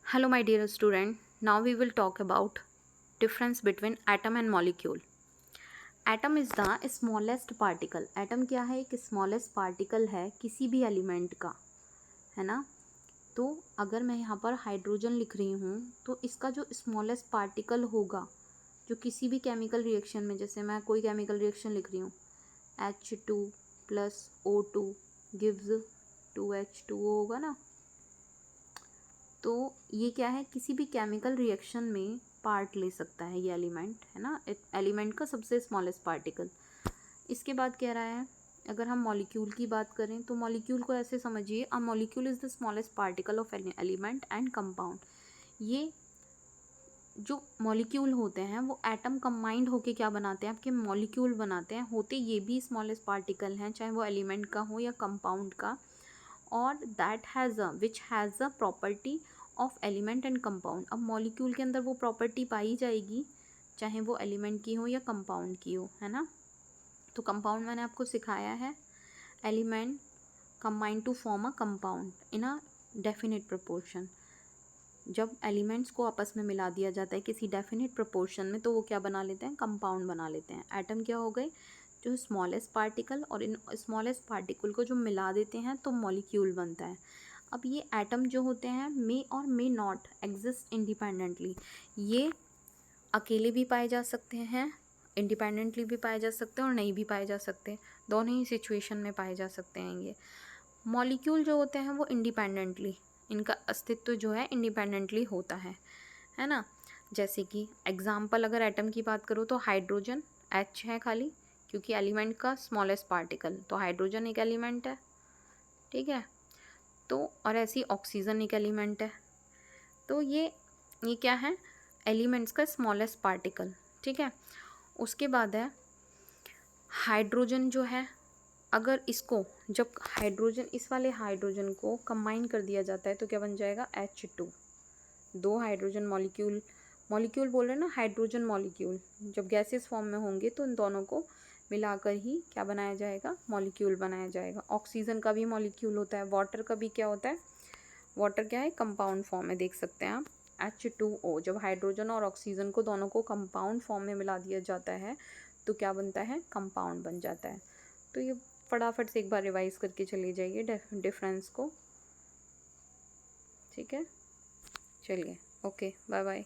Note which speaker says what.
Speaker 1: Hello, my dear student. Now we will talk about difference between atom and molecule. Atom is the smallest particle. Atom क्या है? एक smallest particle है किसी भी element का, है ना. तो अगर मैं यहाँ पर हाइड्रोजन लिख रही हूँ तो इसका जो स्मॉलेस्ट पार्टिकल होगा जो किसी भी केमिकल रिएक्शन में, जैसे मैं कोई केमिकल रिएक्शन लिख रही हूँ, H2 plus O2 gives 2H2O होगा ना. तो ये क्या है, किसी भी केमिकल रिएक्शन में पार्ट ले सकता है ये एलिमेंट, है ना. एलिमेंट का सबसे स्मॉलेस्ट पार्टिकल. इसके बाद कह रहा है अगर हम मॉलिक्यूल की बात करें तो मॉलिक्यूल को ऐसे समझिए, a molecule is the smallest particle of element and compound. ये जो मॉलिक्यूल होते हैं वो एटम कंबाइंड होके क्या बनाते हैं, आपके मॉलिक्यूल बनाते हैं. होते ये भी स्मॉलेस्ट पार्टिकल हैं, चाहे वो एलिमेंट का हो या कंपाउंड का. और that has a which has a property of element and compound. अब मॉलिक्यूल के अंदर वो प्रॉपर्टी पाई जाएगी चाहे वो एलिमेंट की हो या कंपाउंड की हो, है ना. तो कंपाउंड मैंने आपको सिखाया है, element combine to form a compound in a definite proportion. जब एलिमेंट्स को आपस में मिला दिया जाता है किसी डेफिनेट प्रोपोर्शन में तो वो क्या बना लेते हैं, कंपाउंड बना लेते हैं. एटम क्या हो गए, जो स्मॉलेस्ट पार्टिकल, और इन स्मॉलेस्ट पार्टिकल को जो मिला देते हैं तो मॉलिक्यूल बनता है. अब ये एटम जो होते हैं मे और मे नॉट एग्जिस्ट इंडिपेंडेंटली. ये अकेले भी पाए जा सकते हैं, इंडिपेंडेंटली भी पाए जा सकते हैं और नहीं भी पाए जा सकते. दोनों ही सिचुएशन में पाए जा सकते हैं ये. मॉलिक्यूल जो होते हैं वो इंडिपेंडेंटली, इनका अस्तित्व जो है इंडिपेंडेंटली होता है ना. जैसे कि एग्जाम्पल अगर एटम की बात करूँ तो हाइड्रोजन H है खाली, क्योंकि एलिमेंट का स्मॉलेस्ट पार्टिकल, तो हाइड्रोजन एक एलिमेंट है, ठीक है. तो और ऐसी ऑक्सीजन एक एलिमेंट है. तो ये क्या है, एलिमेंट्स का स्मॉलेस्ट पार्टिकल, ठीक है. उसके बाद है हाइड्रोजन जो है, अगर इसको जब हाइड्रोजन, इस वाले हाइड्रोजन को कंबाइन कर दिया जाता है तो क्या बन जाएगा, H2. दो हाइड्रोजन मॉलिक्यूल बोल रहे हैं ना, हाइड्रोजन मॉलिक्यूल जब गैसेस फॉर्म में होंगे तो इन दोनों को मिलाकर ही क्या बनाया जाएगा, मॉलिक्यूल बनाया जाएगा. ऑक्सीजन का भी मॉलिक्यूल होता है, वाटर का भी क्या होता है, वाटर क्या है, कंपाउंड फॉर्म में देख सकते हैं आप, H2O. जब हाइड्रोजन और ऑक्सीजन को दोनों को कंपाउंड फॉर्म में मिला दिया जाता है तो क्या बनता है, कंपाउंड बन जाता है. तो ये फटाफट से एक बार रिवाइज करके चले जाइए डिफरेंस को, ठीक है. चलिए, ओके, बाय बाय.